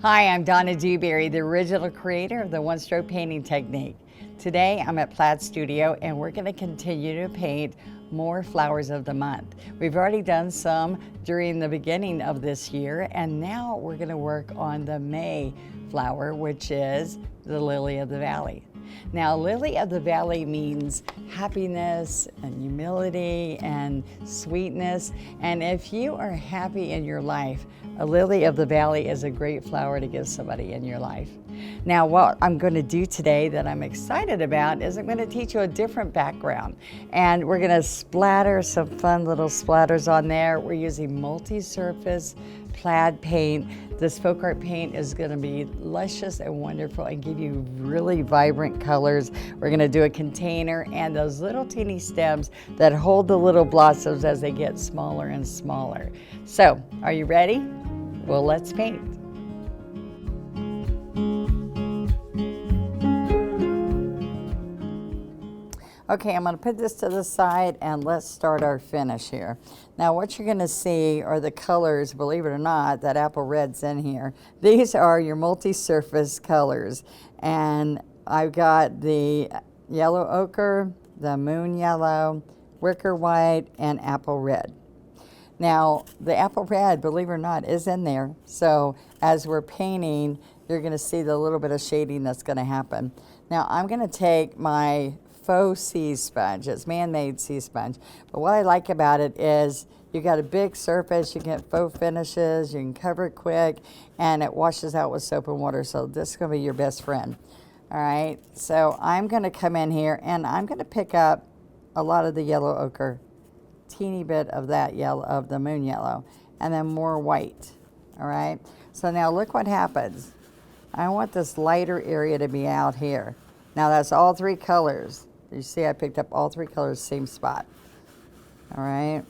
Hi, I'm Donna Dewberry, the original creator of the one-stroke painting technique. Today I'm at Plaid Studio and we're going to continue to paint more flowers of the month. We've already done some during the beginning of this year, and now we're going to work on the May flower, which is the lily of the valley. Now, lily of the valley means happiness and humility and sweetness. And if you are happy in your life, a lily of the valley is a great flower to give somebody in your life. Now, what I'm going to do today that I'm excited about is I'm going to teach you a different background. And we're going to splatter some fun little splatters on there. We're using multi-surface Plaid paint. This FolkArt paint is going to be luscious and wonderful and give you really vibrant colors. We're going to do a container and those little teeny stems that hold the little blossoms as they get smaller and smaller. So, are you ready? Well, let's paint. Okay, I'm going to put this to the side and let's start our finish here. Now what you're going to see are the colors, believe it or not, that apple red's in here. These are your multi-surface colors, and I've got the yellow ochre, the moon yellow, wicker white, and apple red. Now the apple red, believe it or not, is in there, so as we're painting you're going to see the little bit of shading that's going to happen. Now I'm going to take my faux sea sponge. It's man-made sea sponge. But what I like about it is you got a big surface, you get faux finishes, you can cover it quick, and it washes out with soap and water. So this is going to be your best friend. All right, so I'm going to come in here and I'm going to pick up a lot of the yellow ochre, teeny bit of that yellow, of the moon yellow, and then more white. All right, so now look what happens. I want this lighter area to be out here. Now that's all three colors. You see I picked up all three colors, same spot. All right.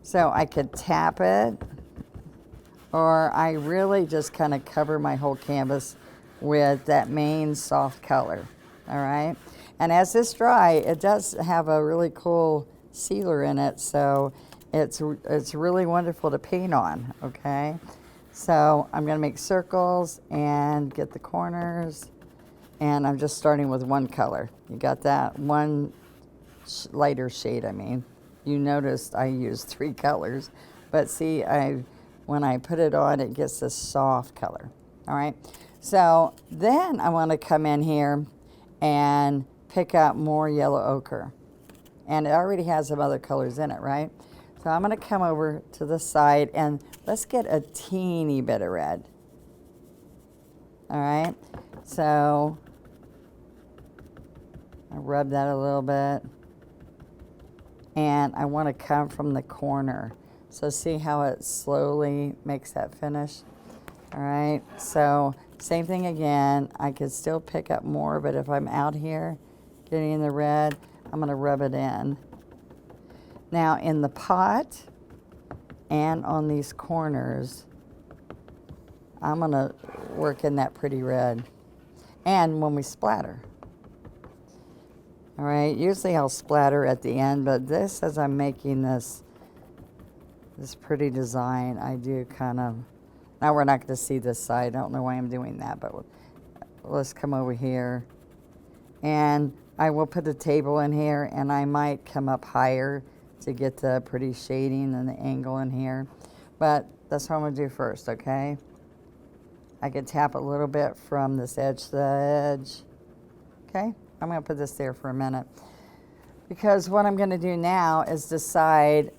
So I could tap it, or I really just kind of cover my whole canvas with that main soft color. All right. And as this dry, it does have a really cool sealer in it, so it's really wonderful to paint on. Okay. So I'm going to make circles and get the corners. And I'm just starting with one color. You got that? One lighter shade, I mean. You noticed I used three colors. But see, when I put it on, it gets this soft color. All right? So then I want to come in here and pick up more yellow ochre. And it already has some other colors in it, right? So I'm going to come over to the side and let's get a teeny bit of red. All right? So I rub that a little bit, and I want to come from the corner. So see how it slowly makes that finish? All right, so same thing again. I could still pick up more, but if I'm out here getting in the red, I'm going to rub it in. Now in the pot and on these corners, I'm going to work in that pretty red. And when we splatter. All right, usually I'll splatter at the end, but this, as I'm making this pretty design, I do kind of, now we're not going to see this side. I don't know why I'm doing that, but let's come over here. And I will put the table in here, and I might come up higher to get the pretty shading and the angle in here. But that's what I'm going to do first, okay? I could tap a little bit from this edge to the edge. Okay, I'm going to put this there for a minute. Because what I'm going to do now is decide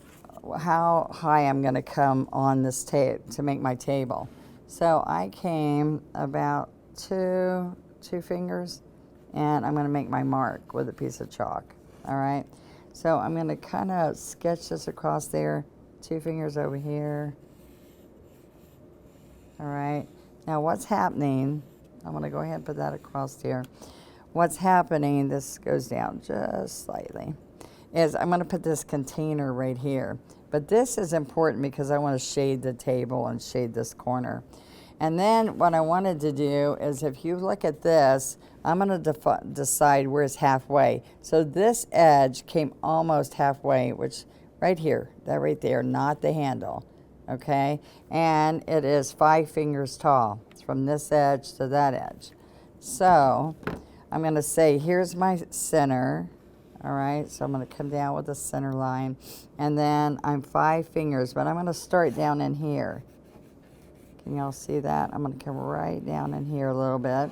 how high I'm going to come on this tape to make my table. So I came about two fingers, and I'm going to make my mark with a piece of chalk. All right, so I'm going to kind of sketch this across there, 2 fingers over here. All right. Now what's happening, I'm going to go ahead and put that across here. What's happening, this goes down just slightly, is I'm going to put this container right here. But this is important because I want to shade the table and shade this corner. And then what I wanted to do is, if you look at this, I'm going to decide where it's halfway. So this edge came almost halfway, which right here, that right there, not the handle. okay? And it is 5 fingers tall. It's from this edge to that edge. So I'm going to say, here's my center, all right? So I'm going to come down with the center line, and then I'm 5 fingers, but I'm going to start down in here. Can y'all see that? I'm going to come right down in here a little bit,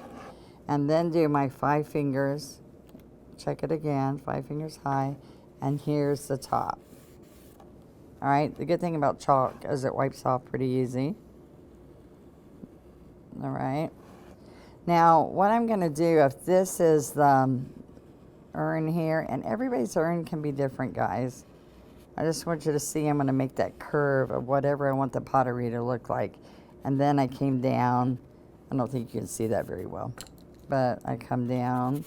and then do my 5 fingers. Check it again, 5 fingers high, and here's the top. All right, the good thing about chalk is it wipes off pretty easy. All right. Now, what I'm going to do, if this is the urn here, and everybody's urn can be different, guys. I just want you to see I'm going to make that curve of whatever I want the pottery to look like. And then I came down. I don't think you can see that very well, but I come down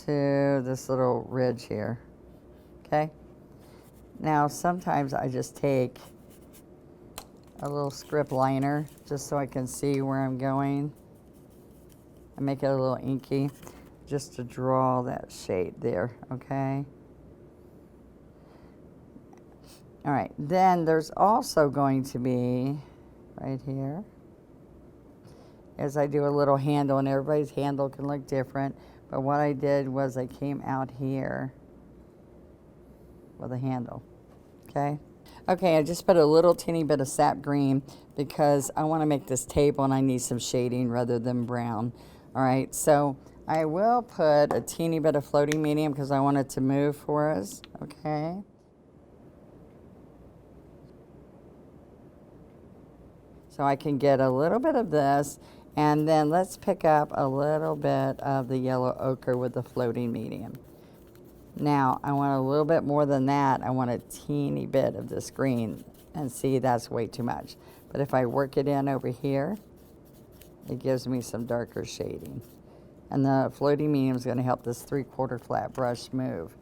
to this little ridge here, okay? Now, sometimes I just take a little script liner just so I can see where I'm going. I make it a little inky just to draw that shade there, okay? All right, then there's also going to be right here, as I do a little handle, and everybody's handle can look different, but what I did was I came out here with a handle, okay? Okay, I just put a little teeny bit of sap green because I want to make this table and I need some shading rather than brown. All right, so I will put a teeny bit of floating medium because I want it to move for us, okay? So I can get a little bit of this, and then let's pick up a little bit of the yellow ochre with the floating medium. Now, I want a little bit more than that. I want a teeny bit of this green, and see, that's way too much. But if I work it in over here, it gives me some darker shading. And the floating medium is going to help this 3/4 flat brush move.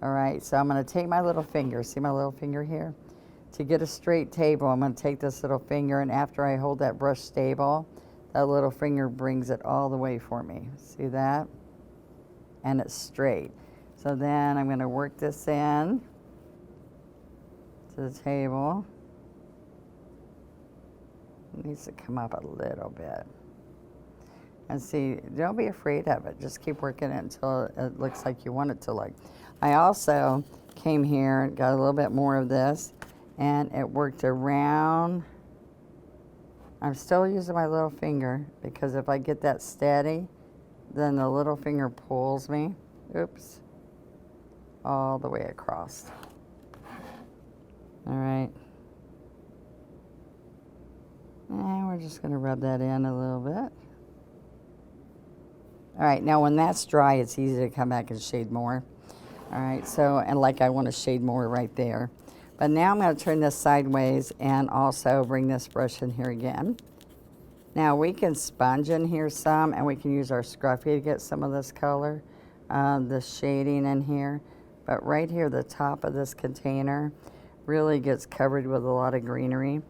All right, so I'm going to take my little finger. See my little finger here? To get a straight table, I'm going to take this little finger, and after I hold that brush stable, that little finger brings it all the way for me. See that? And it's straight. So then I'm going to work this in to the table. It needs to come up a little bit. And see, don't be afraid of it. Just keep working it until it looks like you want it to look. I also came here, got a little bit more of this, and it worked around. I'm still using my little finger because if I get that steady, then the little finger pulls me, oops, all the way across. All right. And we're just gonna rub that in a little bit. All right, now when that's dry, it's easy to come back and shade more. All right, so, and like I want to shade more right there. But now I'm going to turn this sideways and also bring this brush in here again. Now we can sponge in here some, and we can use our scruffy to get some of this color, the shading in here. But right here, the top of this container really gets covered with a lot of greenery.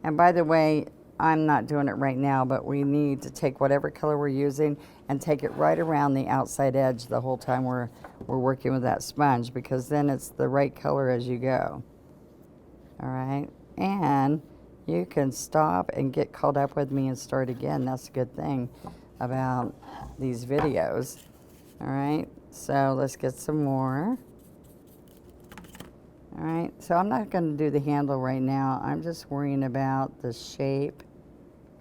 And by the way, I'm not doing it right now, but we need to take whatever color we're using and take it right around the outside edge the whole time we're working with that sponge, because then it's the right color as you go. All right, and you can stop and get caught up with me and start again. That's a good thing about these videos. All right, so let's get some more. All right, so I'm not going to do the handle right now. I'm just worrying about the shape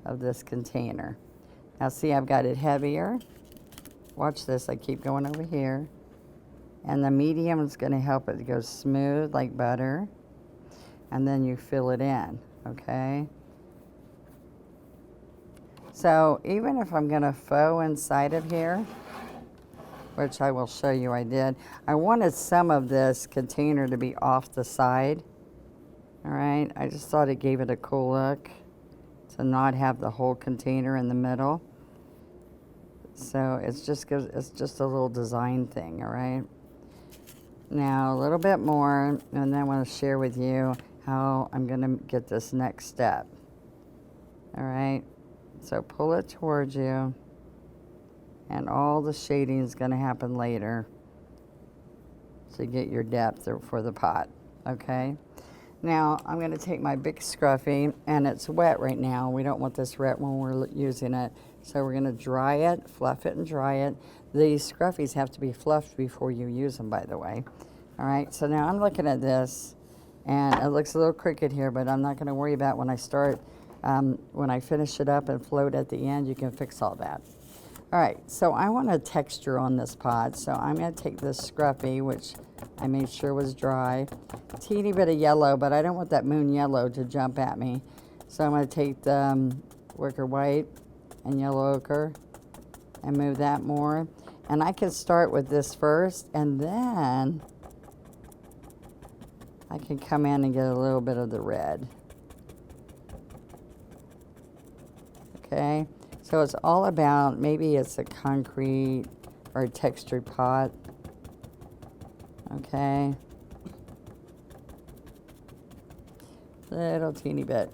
of this container. Now see, I've got it heavier. Watch this, I keep going over here. And the medium is going to help it to go smooth like butter. And then you fill it in, okay? So even if I'm going to faux inside of here, which I will show you I did, I wanted some of this container to be off the side. All right, I just thought it gave it a cool look to not have the whole container in the middle. So it's just a little design thing, all right? Now a little bit more, and then I want to share with you how I'm going to get this next step. All right, so pull it towards you, and all the shading is going to happen later to get your depth for the pot, okay? Now I'm going to take my big scruffy, and it's wet right now. We don't want this wet when we're using it. So we're going to dry it, fluff it and dry it. These scruffies have to be fluffed before you use them, by the way. All right, so now I'm looking at this, and it looks a little crooked here, but I'm not going to worry about when I start. When I finish it up and float at the end, you can fix all that. All right, so I want a texture on this pot, so I'm going to take this scruffy, which I made sure was dry, teeny bit of yellow, but I don't want that moon yellow to jump at me. So I'm going to take the wicker white and yellow ochre and move that more. And I can start with this first, and then I can come in and get a little bit of the red. Okay, so it's all about, maybe it's a concrete or a textured pot. Okay, little teeny bit.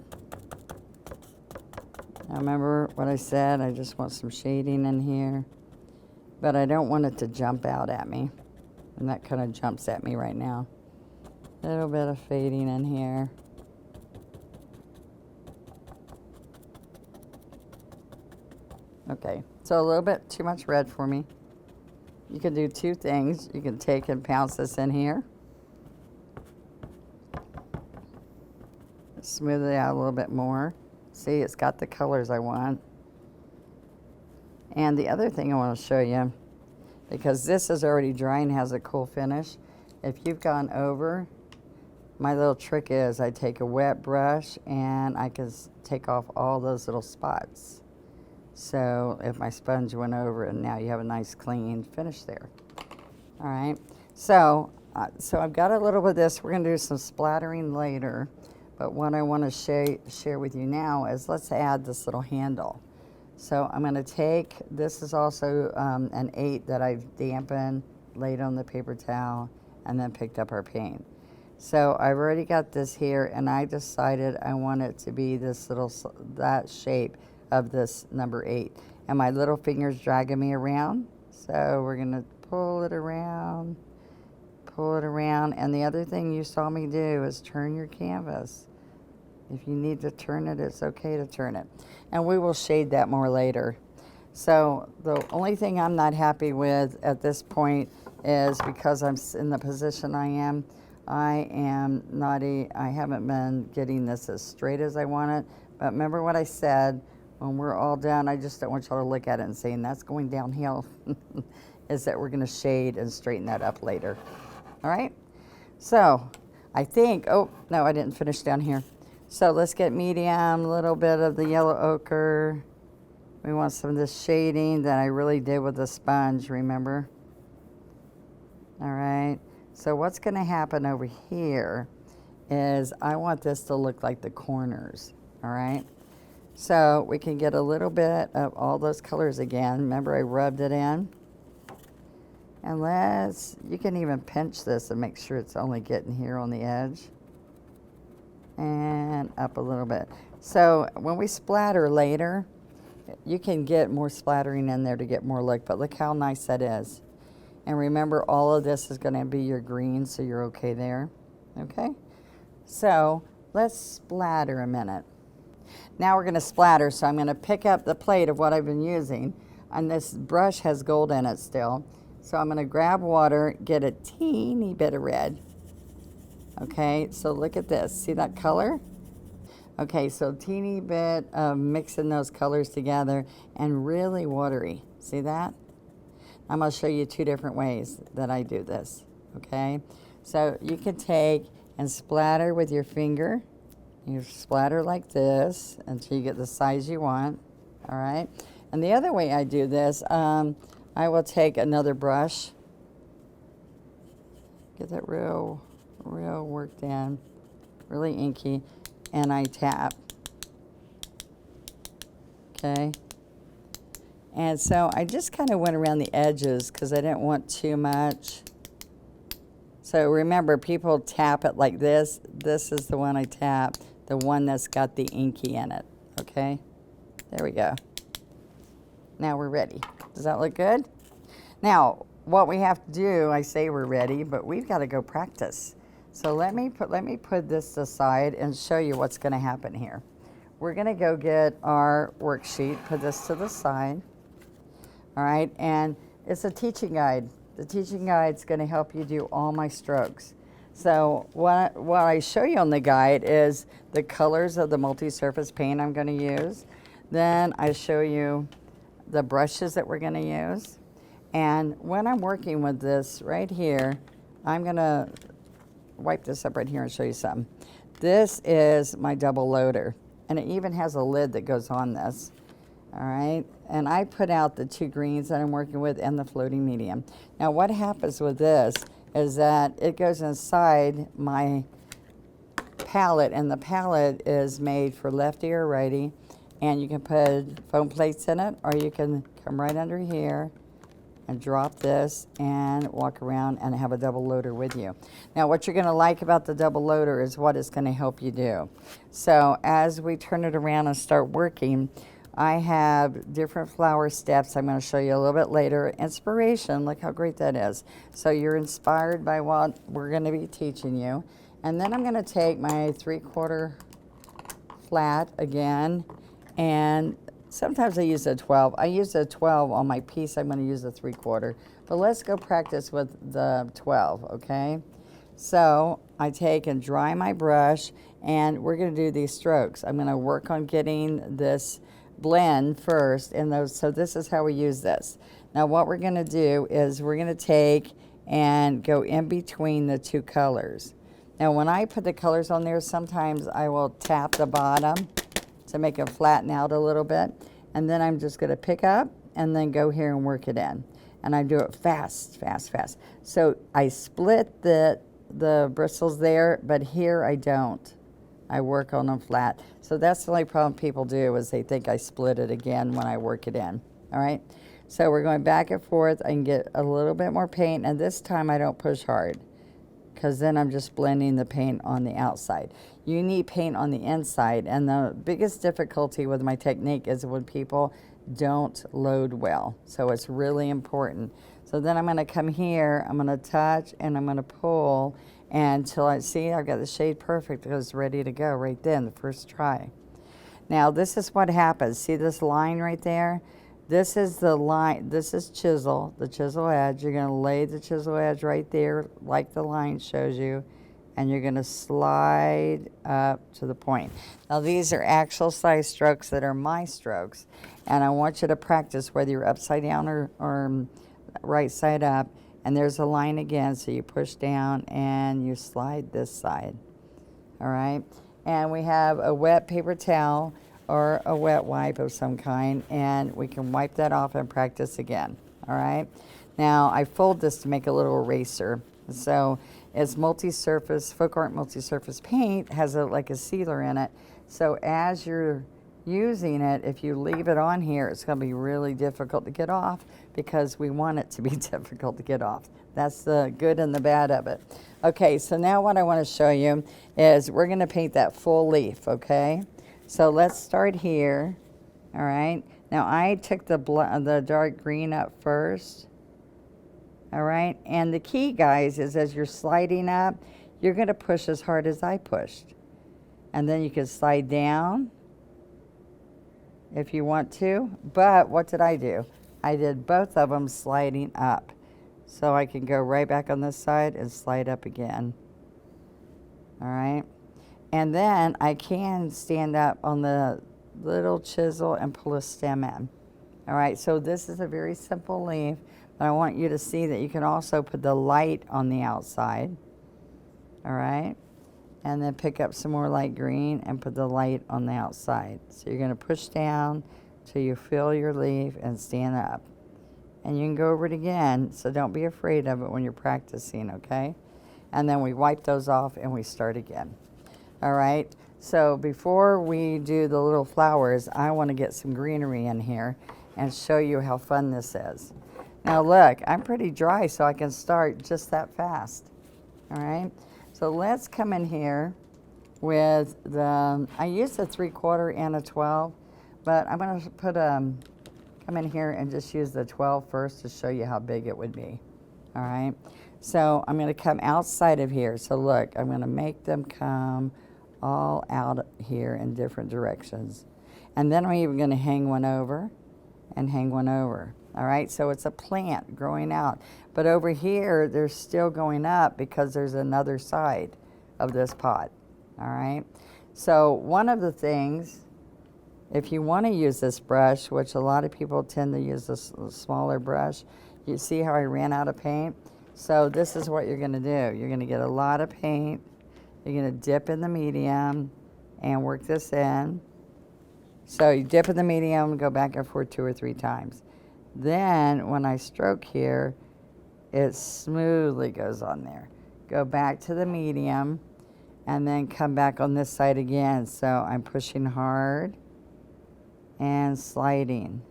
Now remember what I said, I just want some shading in here, but I don't want it to jump out at me, and that kind of jumps at me right now. A little bit of fading in here. Okay, so a little bit too much red for me. You can do two things. You can take and pounce this in here. Smooth it out a little bit more. See, it's got the colors I want. And the other thing I want to show you, because this is already dry and has a cool finish, if you've gone over, my little trick is I take a wet brush and I can take off all those little spots. So if my sponge went over, and now you have a nice clean finish there. All right, so I've got a little bit of this. We're going to do some splattering later, but what I want to share with you now is let's add this little handle. So I'm going to take, this is also an 8 that I've dampened, laid on the paper towel, and then picked up our paint. So I've already got this here, and I decided I want it to be this little, that shape of this number 8. And my little finger's dragging me around. So we're going to pull it around, and the other thing you saw me do is turn your canvas. If you need to turn it, it's okay to turn it. And we will shade that more later. So the only thing I'm not happy with at this point is, because I'm in the position I am naughty. I haven't been getting this as straight as I want it. But remember what I said, when we're all done, I just don't want y'all to look at it and saying that's going downhill, is that we're going to shade and straighten that up later. All right? So I think, oh, no, I didn't finish down here. So let's get medium, a little bit of the yellow ochre. We want some of this shading that I really did with the sponge, remember? All right. So what's going to happen over here is I want this to look like the corners, all right? So we can get a little bit of all those colors again. Remember, I rubbed it in. And you can even pinch this and make sure it's only getting here on the edge. And up a little bit. So when we splatter later, you can get more splattering in there to get more look, but look how nice that is. And remember, all of this is going to be your green, so you're okay there. Okay? So let's splatter a minute. Now we're going to splatter, so I'm going to pick up the plate of what I've been using, and this brush has gold in it still. So I'm going to grab water, get a teeny bit of red. Okay, so look at this. See that color? Okay, so teeny bit of mixing those colors together and really watery. See that? I'm going to show you two different ways that I do this. Okay, so you can take and splatter with your finger. You splatter like this until you get the size you want. All right, and the other way I do this, I will take another brush, get that real worked in, really inky, and I tap. Okay. And so I just kind of went around the edges because I didn't want too much. So remember, people tap it like this. This is the one I tap, the one that's got the inky in it. Okay. There we go. Now we're ready. Does that look good? Now, what we have to do, I say we're ready, but we've got to go practice. So let me put this aside and show you what's going to happen here. We're going to go get our worksheet, put this to the side. All right, and it's a teaching guide. The teaching guide's going to help you do all my strokes. So what I show you on the guide is the colors of the multi-surface paint I'm going to use. Then I show you the brushes that we're going to use. And when I'm working with this right here, I'm going to wipe this up right here and show you something. This is my double loader, and it even has a lid that goes on this. All right, and I put out the 2 greens that I'm working with and the floating medium. Now what happens with this is that it goes inside my palette, and the palette is made for lefty or righty, and you can put foam plates in it, or you can come right under here and drop this and walk around and have a double loader with you. Now what you're going to like about the double loader is what it's going to help you do. So as we turn it around and start working, I have different flower steps I'm going to show you a little bit later. Inspiration, look how great that is. So you're inspired by what we're going to be teaching you. And then I'm going to take my 3/4 flat again, and sometimes I use a 12. I use a 12 on my piece. I'm going to use a 3/4. But let's go practice with the 12, okay? So I take and dry my brush, and we're going to do these strokes. I'm going to work on getting this blend first, and so this is how we use this. Now what we're going to do is we're going to take and go in between the 2 colors. Now when I put the colors on there, sometimes I will tap the bottom to make it flatten out a little bit, and then I'm just going to pick up and then go here and work it in, and I do it fast, fast, fast. So I split the bristles there, but here I don't. I work on them flat. So that's the only problem people do, is they think I split it again when I work it in. All right, so we're going back and forth. I can get a little bit more paint, and this time I don't push hard, because then I'm just blending the paint on the outside. You need paint on the inside, and the biggest difficulty with my technique is when people don't load well. So it's really important. So then I'm going to come here, I'm going to touch, and I'm going to pull until I see I've got the shade perfect. It's ready to go right then, the first try. Now this is what happens. See this line right there? This is the line, this is chisel, the chisel edge. You're going to lay the chisel edge right there like the line shows you, and you're going to slide up to the point. Now these are actual size strokes that are my strokes, and I want you to practice whether you're upside down or right side up. And there's a line again, so you push down and you slide this side. All right, and we have a wet paper towel or a wet wipe of some kind, and we can wipe that off and practice again. All right, now I fold this to make a little eraser. So it's multi-surface, FolkArt multi-surface paint has like a sealer in it. So as you're using it, if you leave it on here, it's going to be really difficult to get off, because we want it to be difficult to get off. That's the good and the bad of it. Okay, so now what I want to show you is we're going to paint that full leaf, okay? So let's start here. All right, now I took the dark green up first. All right, and the key, guys, is as you're sliding up, you're going to push as hard as I pushed. And then you can slide down if you want to, but what did I do? I did both of them sliding up. So I can go right back on this side and slide up again. All right, and then I can stand up on the little chisel and pull a stem in. All right, so this is a very simple leaf, but I want you to see that you can also put the light on the outside. All right, and then pick up some more light green and put the light on the outside. So you're going to push down till you fill your leaf and stand up. And you can go over it again, so don't be afraid of it when you're practicing, okay? And then we wipe those off and we start again. All right, so before we do the little flowers, I want to get some greenery in here and show you how fun this is. Now look, I'm pretty dry, so I can start just that fast. All right, so let's come in here with I used a 3/4 and a 12, but I'm going to come in here and just use the 12 first to show you how big it would be. all right? So I'm gonna come outside of here. So look, I'm gonna make them come all out here in different directions. And then I'm even gonna hang one over and hang one over, all right? So it's a plant growing out. But over here, they're still going up because there's another side of this pot, all right? So one of the things, if you want to use this brush, which a lot of people tend to use this smaller brush, you see how I ran out of paint? So this is what you're going to do. You're going to get a lot of paint. You're going to dip in the medium and work this in. So you dip in the medium, go back and forth 2 or 3 times. Then when I stroke here, it smoothly goes on there. Go back to the medium and then come back on this side again. So I'm pushing hard and sliding.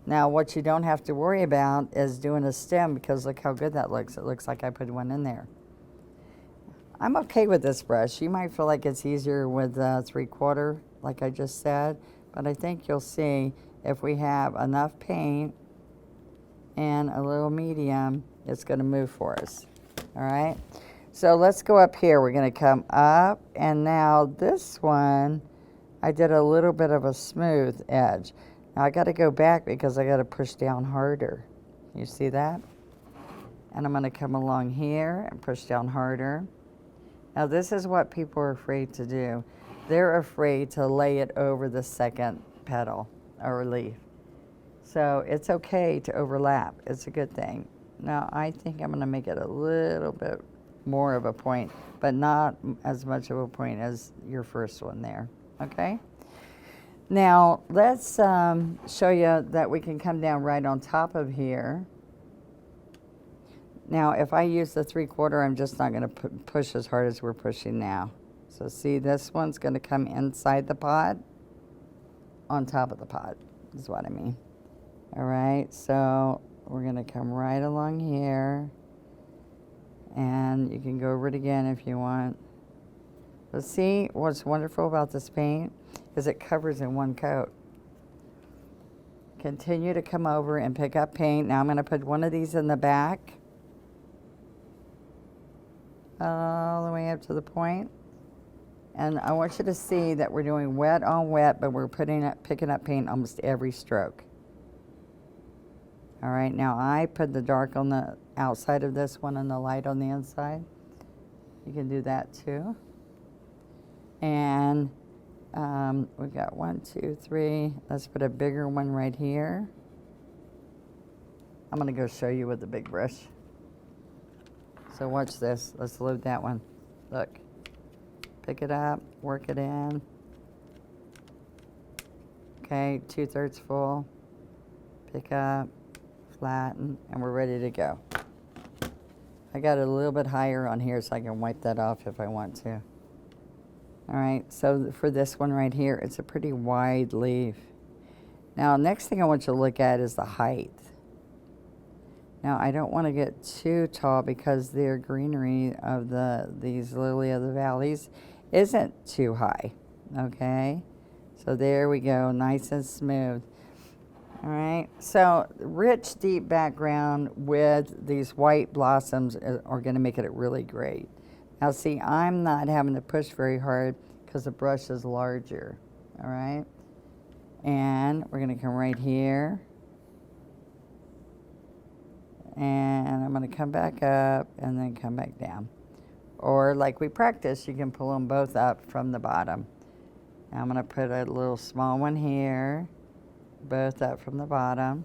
Now what you don't have to worry about is doing a stem, because look how good that looks. It looks like I put one in there. I'm okay with this brush. You might feel like it's easier with 3/4, like I just said, but I think you'll see if we have enough paint and a little medium, it's gonna move for us, all right? So let's go up here. We're gonna come up, and now this one, I did a little bit of a smooth edge. Now I gotta go back because I gotta push down harder. You see that? And I'm gonna come along here and push down harder. Now this is what people are afraid to do. They're afraid to lay it over the second petal or leaf. So it's okay to overlap. It's a good thing. Now I think I'm gonna make it a little bit more of a point, but not as much of a point as your first one there, okay? Now let's show you that we can come down right on top of here. Now if I use the 3/4, I'm just not gonna push as hard as we're pushing now. So see, this one's gonna come inside the pot, on top of the pot, is what I mean. All right, so we're gonna come right along here, and you can go over it again if you want. But see, what's wonderful about this paint is it covers in one coat. Continue to come over and pick up paint. Now I'm gonna put one of these in the back, all the way up to the point. And I want you to see that we're doing wet on wet, but we're picking up paint almost every stroke. All right, now I put the dark on the outside of this one and the light on the inside. You can do that too. And we've got 1, 2, 3. Let's put a bigger one right here. I'm gonna go show you with the big brush. So watch this. Let's load that one. Look. Pick it up, work it in. Okay, 2/3 full. Pick up, flatten, and we're ready to go. I got it a little bit higher on here so I can wipe that off if I want to. All right, so for this one right here, it's a pretty wide leaf. Now, next thing I want you to look at is the height. Now, I don't want to get too tall because the greenery of these lily of the valleys isn't too high, okay? So there we go, nice and smooth. All right, so rich, deep background with these white blossoms are gonna make it really great. Now see, I'm not having to push very hard because the brush is larger, all right? And we're gonna come right here. And I'm gonna come back up and then come back down. Or like we practiced, you can pull them both up from the bottom. Now I'm gonna put a little small one here, both up from the bottom.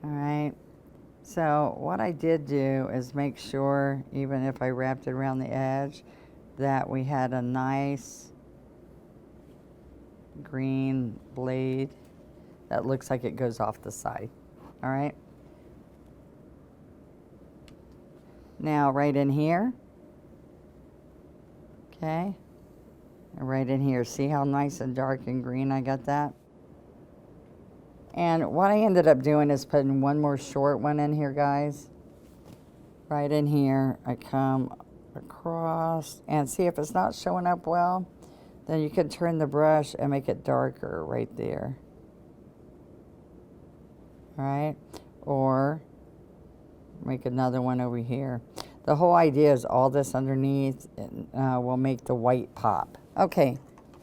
All right, so what I did do is make sure, even if I wrapped it around the edge, that we had a nice green blade that looks like it goes off the side. All right. Now right in here, okay, and right in here, see how nice and dark and green I got that? And what I ended up doing is putting one more short one in here, guys. Right in here, I come across, and see if it's not showing up well, then you can turn the brush and make it darker right there. All right, or make another one over here. The whole idea is all this underneath will make the white pop. Okay,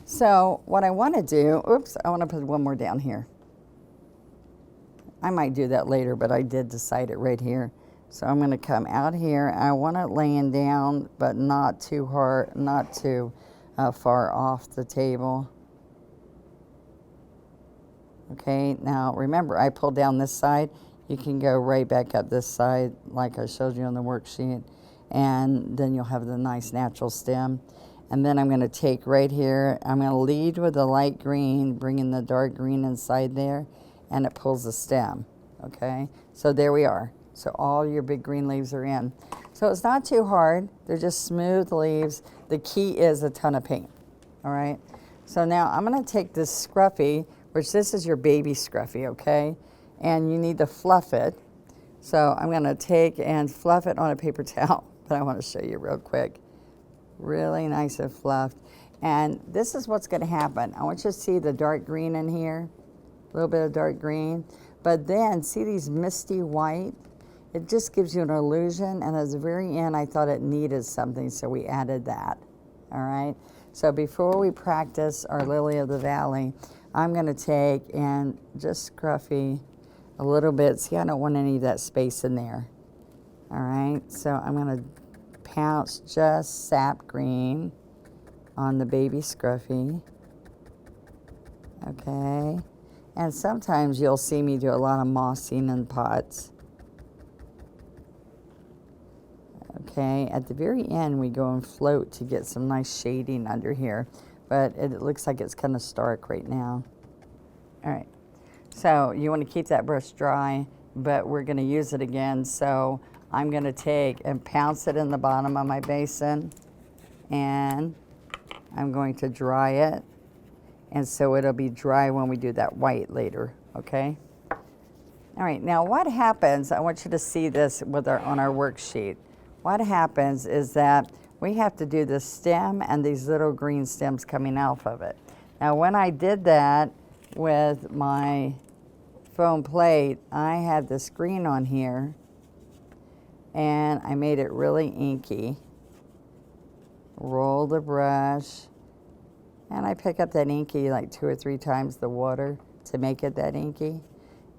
so what I want to do, oops, I want to put one more down here. I might do that later, but I did decide it right here. So I'm going to come out here. I want it laying down, but not too hard, not too far off the table. Okay, now remember, I pulled down this side. You can go right back up this side like I showed you on the worksheet, and then you'll have the nice natural stem. And then I'm going to take right here, I'm going to lead with the light green, bringing the dark green inside there, and it pulls the stem. Okay, so there we are. So all your big green leaves are in. So it's not too hard. They're just smooth leaves. The key is a ton of paint. All right, so now I'm going to take this scruffy, which this is your baby scruffy, okay? And you need to fluff it. So I'm going to take and fluff it on a paper towel, but I want to show you real quick. Really nice and fluffed. And this is what's going to happen. I want you to see the dark green in here, a little bit of dark green, but then see these misty white? It just gives you an illusion, and at the very end I thought it needed something, so we added that. All right, so before we practice our Lily of the Valley, I'm going to take and just scruffy a little bit. See, I don't want any of that space in there. All right, so I'm going to pounce just sap green on the baby scruffy. Okay, and sometimes you'll see me do a lot of mossing in pots. Okay, at the very end we go and float to get some nice shading under here, but it looks like it's kind of stark right now. All right, so you want to keep that brush dry, but we're going to use it again. So I'm going to take and pounce it in the bottom of my basin, and I'm going to dry it, and so it'll be dry when we do that white later. Okay. All right, now what happens, I want you to see this with on our worksheet. What happens is that we have to do the stem and these little green stems coming off of it. Now when I did that with my foam plate, I had this green on here and I made it really inky. Roll the brush, and I pick up that inky like 2 or 3 times the water to make it that inky.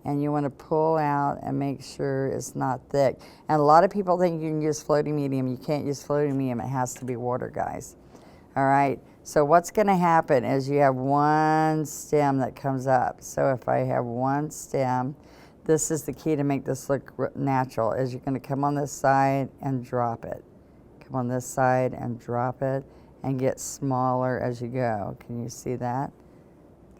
And you want to pull out and make sure it's not thick. And a lot of people think you can use floating medium. You can't use floating medium. It has to be water, guys. All right. So what's going to happen is you have one stem that comes up. So if I have one stem, this is the key to make this look natural, is you're going to come on this side and drop it. Come on this side and drop it and get smaller as you go. Can you see that?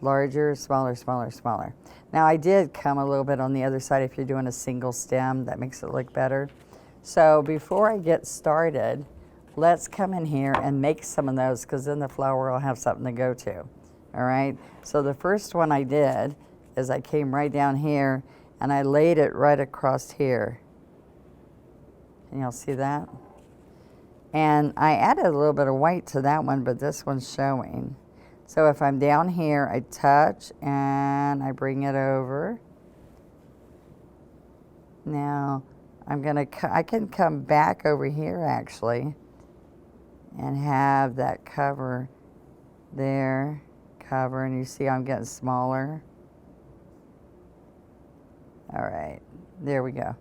Larger, smaller, smaller, smaller. Now I did come a little bit on the other side if you're doing a single stem. That makes it look better. So before I get started, let's come in here and make some of those, because then the flower will have something to go to. All right, so the first one I did is I came right down here and I laid it right across here. Can y'all see that? And I added a little bit of white to that one, but this one's showing. So if I'm down here, I touch and I bring it over. Now I can come back over here actually and have that cover there, cover, and you see I'm getting smaller. All right, there we go.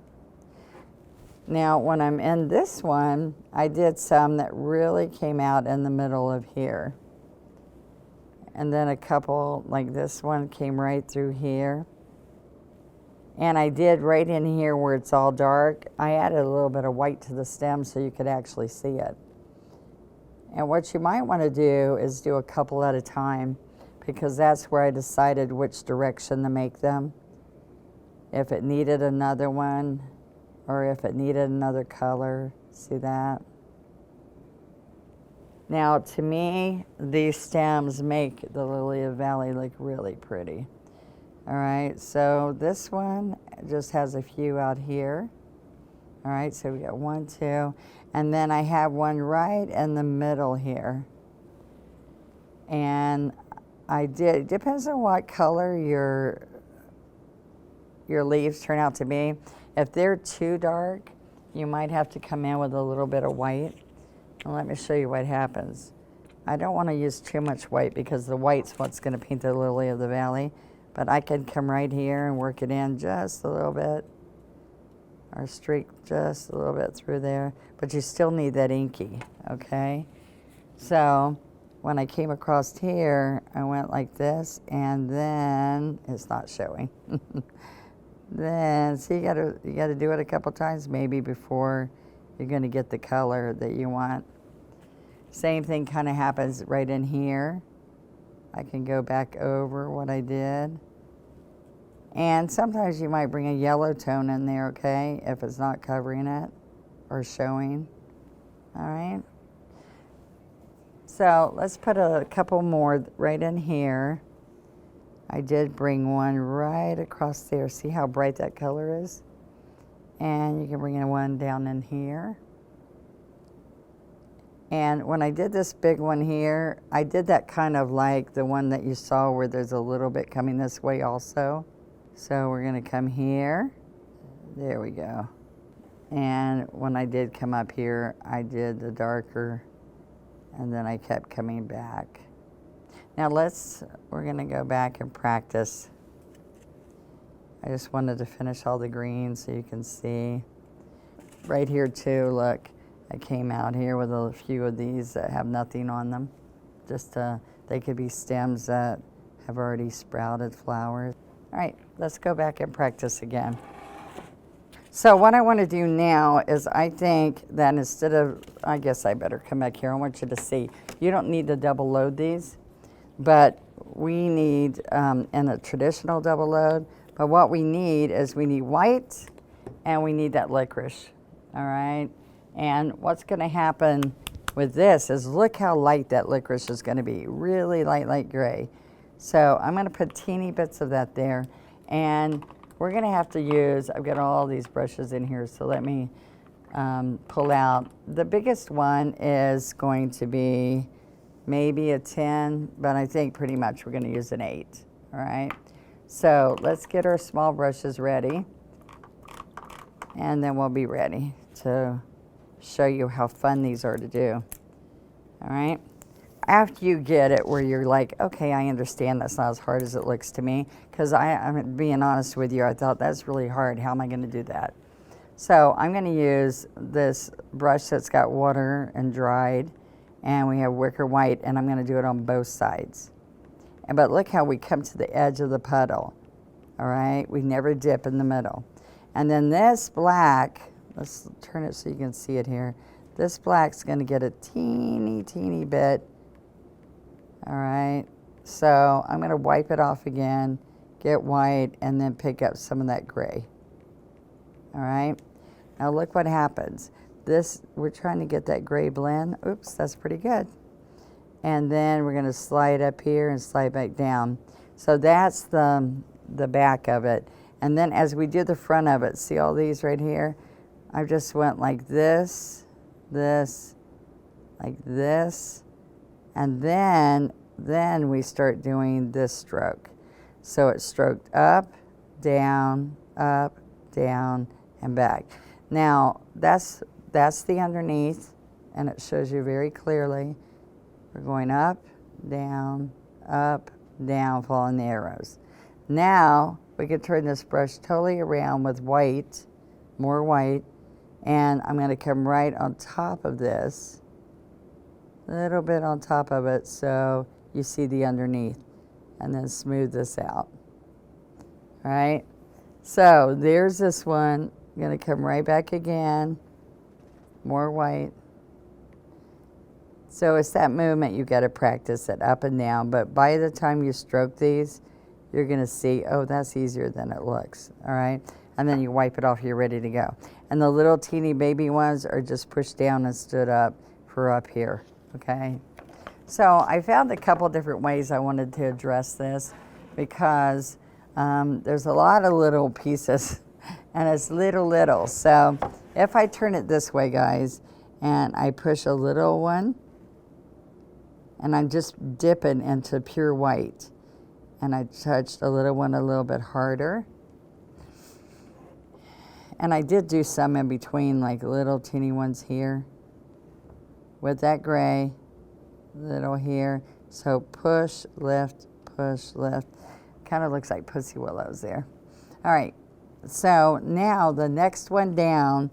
Now when I'm in this one, I did some that really came out in the middle of here. And then a couple, like this one, came right through here. And I did right in here where it's all dark, I added a little bit of white to the stem so you could actually see it. And what you might want to do is do a couple at a time, because that's where I decided which direction to make them. If it needed another one, or if it needed another color. See that? Now, to me, these stems make the Lily of the Valley look really pretty. All right, so this one just has a few out here. All right, so we got 1, 2, and then I have one right in the middle here. And I did, depends on what color your leaves turn out to be. If they're too dark, you might have to come in with a little bit of white. And let me show you what happens. I don't want to use too much white because the white's what's going to paint the lily of the valley. But I can come right here and work it in just a little bit. Or streak just a little bit through there. But you still need that inky, okay? So when I came across here, I went like this, and then it's not showing. Then, see, you gotta do it a couple times maybe before you're gonna get the color that you want. Same thing kind of happens right in here. I can go back over what I did. And sometimes you might bring a yellow tone in there, okay, if it's not covering it or showing. All right. So let's put a couple more right in here. I did bring one right across there. See how bright that color is? And you can bring in one down in here. And when I did this big one here, I did that kind of like the one that you saw where there's a little bit coming this way also. So we're gonna come here. There we go. And when I did come up here, I did the darker, and then I kept coming back. Now we're gonna go back and practice. I just wanted to finish all the greens so you can see. Right here too, look, I came out here with a few of these that have nothing on them. Just they could be stems that have already sprouted flowers. All right, let's go back and practice again. So what I want to do now is I think that instead of, I guess I better come back here. I want you to see. You don't need to double load these, but we need, in a traditional double load, but what we need is we need white and we need that licorice, all right? And what's going to happen with this is look how light that licorice is going to be, really light gray. So I'm going to put teeny bits of that there, and we're going to have to use, I've got all these brushes in here, so let me pull out. The biggest one is going to be maybe a 10, but I think pretty much we're going to use an 8, all right? So let's get our small brushes ready, and then we'll be ready to show you how fun these are to do, all right? After you get it where you're like, okay, I understand that's not as hard as it looks to me, because I'm being honest with you, I thought that's really hard. How am I going to do that? So I'm going to use this brush that's got water and dried, and we have wicker white, and I'm going to do it on both sides. But look how we come to the edge of the puddle, all right? We never dip in the middle. And then this black, let's turn it so you can see it here. This black's going to get a teeny bit. All right, so I'm going to wipe it off again, get white, and then pick up some of that gray. All right, now look what happens. We're trying to get that gray blend. Oops, that's pretty good. And then we're going to slide up here and slide back down. So that's the back of it. And then as we do the front of it, see all these right here? I just went like this, like this. And then we start doing this stroke. So it's stroked up, down, and back. Now, that's the underneath, and it shows you very clearly. We're going up, down, following the arrows. Now, we can turn this brush totally around with white, more white, and I'm going to come right on top of this. A little bit on top of it so you see the underneath, and then smooth this out. All right, so there's this one. I'm going to come right back again, more white. So it's that movement you got to practice it up and down, but by the time you stroke these, you're going to see, oh, that's easier than it looks, all right? And then you wipe it off, you're ready to go. And the little teeny baby ones are just pushed down and stood up for up here. Okay, so I found a couple different ways I wanted to address this because there's a lot of little pieces and it's little. So if I turn it this way, guys, and I push a little one and I'm just dipping into pure white, and I touched a little one a little bit harder, And I did do some in between, like little teeny ones here with that gray, little here. So push, lift, kind of looks like pussy willows there. All right, so now the next one down,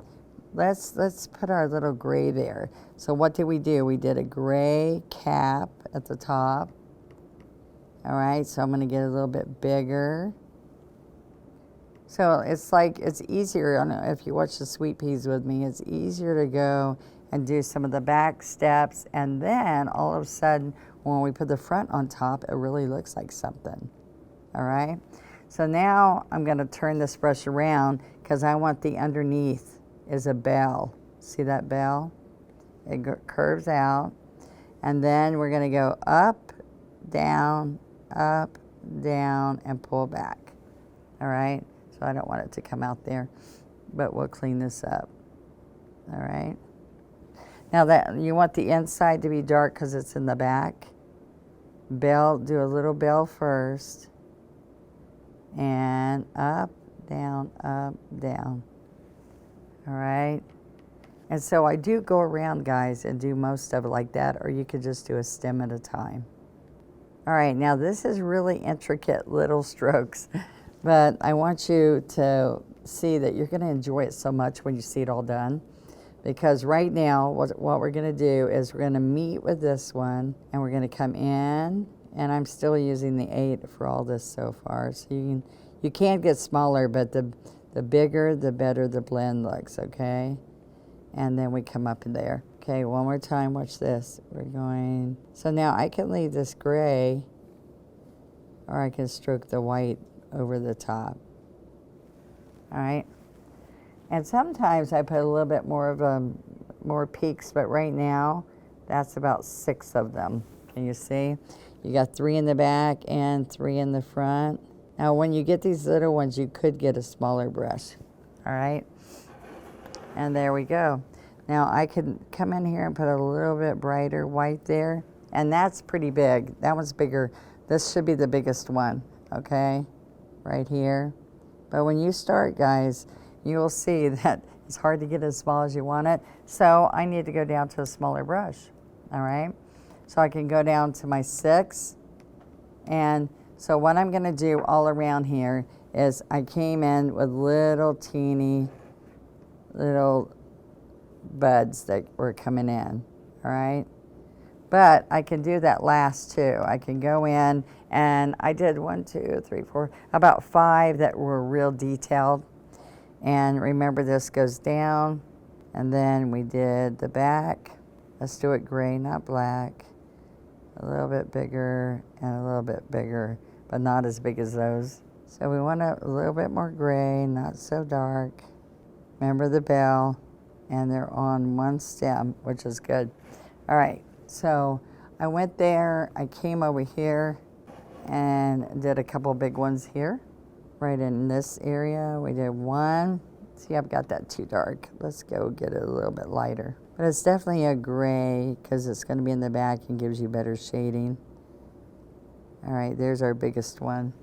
let's put our little gray there. So what did we do? We did a gray cap at the top. All right, so I'm gonna get a little bit bigger. So it's like, it's easier, I don't know if you watch the sweet peas with me, it's easier to go and do some of the back steps, and then all of a sudden, when we put the front on top, it really looks like something, all right? So now I'm gonna turn this brush around because I want the underneath is a bell. See that bell? It curves out, and then we're gonna go up, down, and pull back, all right? So I don't want it to come out there, but we'll clean this up, all right? Now that you want the inside to be dark because it's in the back. Bell, do a little bell first, and up, down, all right? And so I do go around, guys, and do most of it like that, or you could just do a stem at a time. All right, now this is really intricate little strokes, but I want you to see that you're gonna enjoy it so much when you see it all done. Because right now, what we're gonna do is we're gonna meet with this one, and we're gonna come in, and I'm still using the 8 for all this so far. So you can get smaller, but the bigger, the better the blend looks, okay? And then we come up in there. Okay, one more time, watch this. We're going, so now I can leave this gray, or I can stroke the white over the top. All right. And sometimes I put a little bit more of more peaks, but right now, that's about 6 of them. Can you see? You got 3 in the back and 3 in the front. Now, when you get these little ones, you could get a smaller brush. All right? And there we go. Now, I could come in here and put a little bit brighter white there, and that's pretty big. That one's bigger. This should be the biggest one, okay? Right here. But when you start, guys, you'll see that it's hard to get as small as you want it. So I need to go down to a smaller brush, all right? So I can go down to my 6. And so what I'm gonna do all around here is I came in with little teeny little buds that were coming in, all right? But I can do that last too. I can go in, and I did 1, 2, 3, 4, about 5 that were real detailed. And remember, this goes down, and then we did the back. Let's do it gray, not black. A little bit bigger and a little bit bigger, but not as big as those. So we want a little bit more gray, not so dark. Remember the bell, and they're on one stem, which is good. All right, so I went there, I came over here and did a couple big ones here. Right in this area, we did 1. See, I've got that too dark. Let's go get it a little bit lighter. But it's definitely a gray because it's going to be in the back and gives you better shading. All right, there's our biggest one.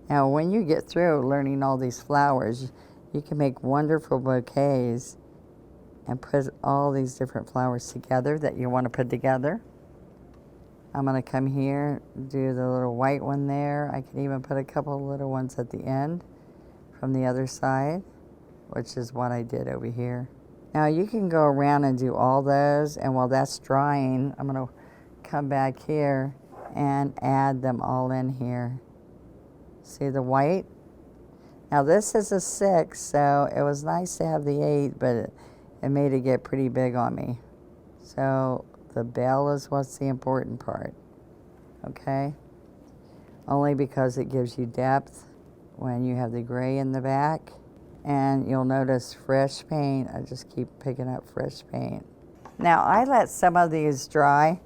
Now, when you get through learning all these flowers, you can make wonderful bouquets and put all these different flowers together that you want to put together. I'm gonna come here, do the little white one there. I can even put a couple of little ones at the end from the other side, which is what I did over here. Now you can go around and do all those, and while that's drying, I'm gonna come back here and add them all in here. See the white? Now this is a 6, so it was nice to have the 8, but it made it get pretty big on me. So the bell is what's the important part, okay? Only because it gives you depth when you have the gray in the back. And you'll notice fresh paint. I just keep picking up fresh paint. Now I let some of these dry,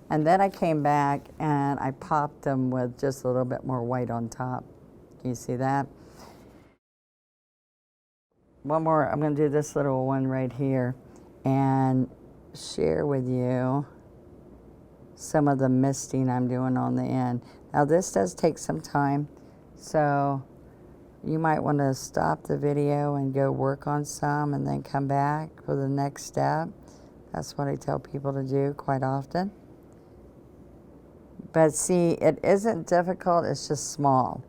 and then I came back and I popped them with just a little bit more white on top. Can you see that? One more, I'm gonna do this little one right here and share with you some of the misting I'm doing on the end. Now this does take some time, so you might want to stop the video and go work on some and then come back for the next step. That's what I tell people to do quite often. But see, it isn't difficult, it's just small.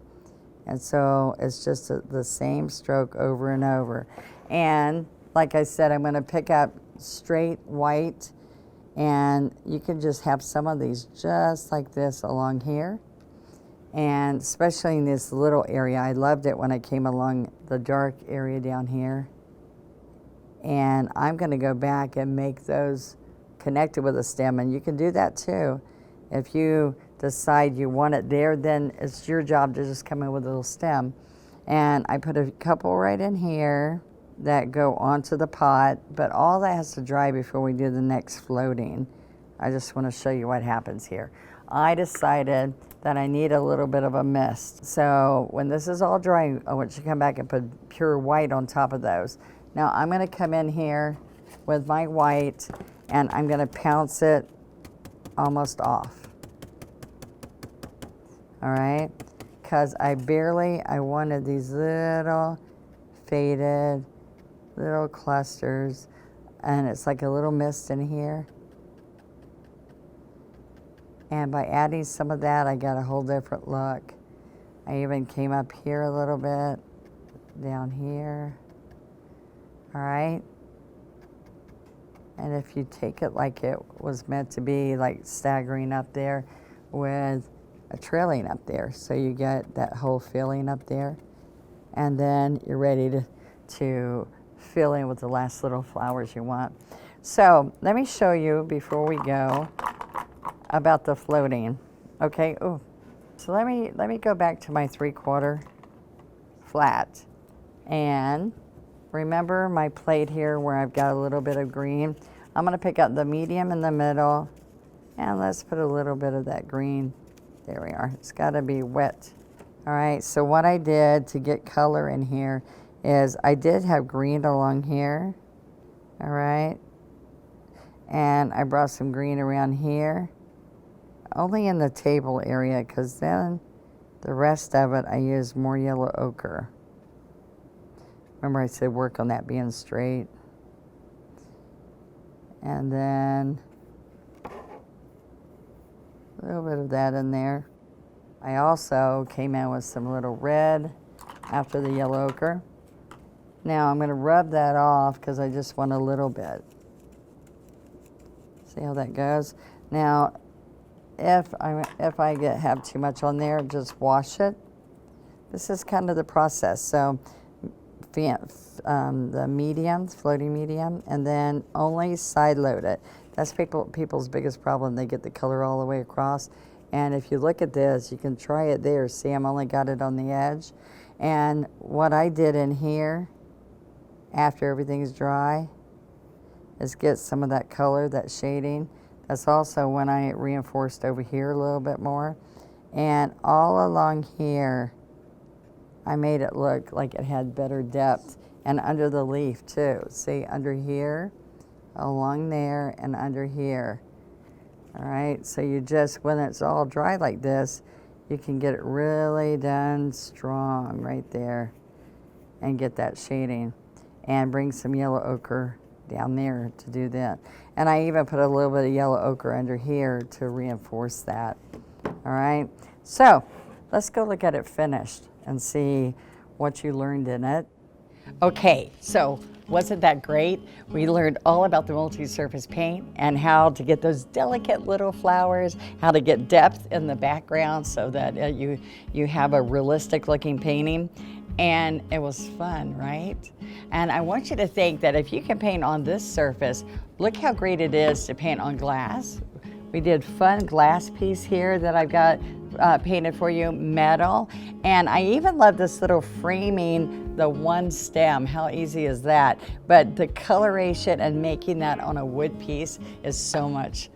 And so it's just the same stroke over and over. And like I said, I'm going to pick up straight white, and you can just have some of these just like this along here. And especially in this little area, I loved it when I came along the dark area down here. And I'm going to go back and make those connected with a stem, and you can do that too. If you decide you want it there, then it's your job to just come in with a little stem. And I put a couple right in here that go onto the pot, but all that has to dry before we do the next floating. I just want to show you what happens here. I decided that I need a little bit of a mist. So when this is all dry, I want you to come back and put pure white on top of those. Now I'm going to come in here with my white, and I'm going to pounce it almost off. All right, because I wanted these little faded little clusters, and it's like a little mist in here. And by adding some of that, I got a whole different look. I even came up here a little bit, down here. All right. And if you take it like it was meant to be, like staggering up there with a trilling up there, so you get that whole filling up there, and then you're ready to fill in with the last little flowers you want. So let me show you before we go about the floating. Okay. Oh, so let me go back to my 3/4 flat, and remember my plate here where I've got a little bit of green. I'm going to pick up the medium in the middle, and let's put a little bit of that green. There we are. It's got to be wet. All right, so what I did to get color in here is I did have green along here. All right, and I brought some green around here, only in the table area, because then the rest of it I used more yellow ochre. Remember I said work on that being straight. And then a little bit of that in there. I also came in with some little red after the yellow ochre. Now I'm going to rub that off because I just want a little bit. See how that goes? Now, if I have too much on there, just wash it. This is kind of the process. So the medium, floating medium, and then only side load it. That's people's biggest problem. They get the color all the way across. And if you look at this, you can try it there. See, I'm only got it on the edge. And what I did in here, after everything's dry, is get some of that color, that shading. That's also when I reinforced over here a little bit more. And all along here, I made it look like it had better depth. And under the leaf too. See, under here, along there, and under here. All right, so you just, when it's all dry like this, you can get it really done strong right there and get that shading. And bring some yellow ochre down there to do that. And I even put a little bit of yellow ochre under here to reinforce that. All right, so let's go look at it finished and see what you learned in it. Okay, so wasn't that great? We learned all about the multi-surface paint and how to get those delicate little flowers, how to get depth in the background so that you have a realistic looking painting. And it was fun, right? And I want you to think that if you can paint on this surface, look how great it is to paint on glass. We did fun glass piece here that I've got painted for you, metal. And I even love this little framing, the one stem. How easy is that? But the coloration and making that on a wood piece is so much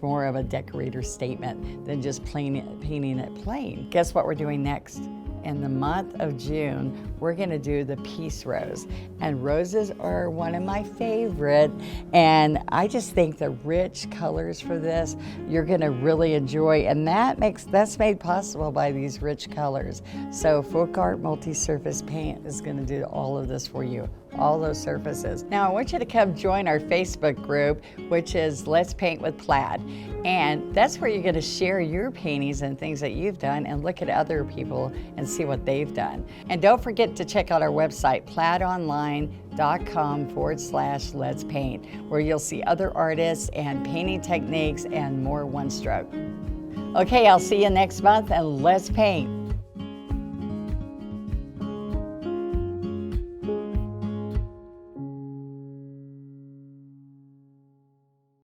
more of a decorator statement than just painting it plain. Guess what we're doing next? in the month of June, we're gonna do the peace rose. And roses are one of my favorite. And I just think the rich colors for this, you're gonna really enjoy. And that's made possible by these rich colors. So FolkArt Multi-Surface Paint is gonna do all of this for you, all those surfaces. Now I want you to come join our Facebook group, which is Let's Paint with Plaid. And that's where you're gonna share your paintings and things that you've done and look at other people and see what they've done. And don't forget to check out our website, plaidonline.com/Let's Paint, where you'll see other artists and painting techniques and more one stroke. Okay, I'll see you next month, and let's paint.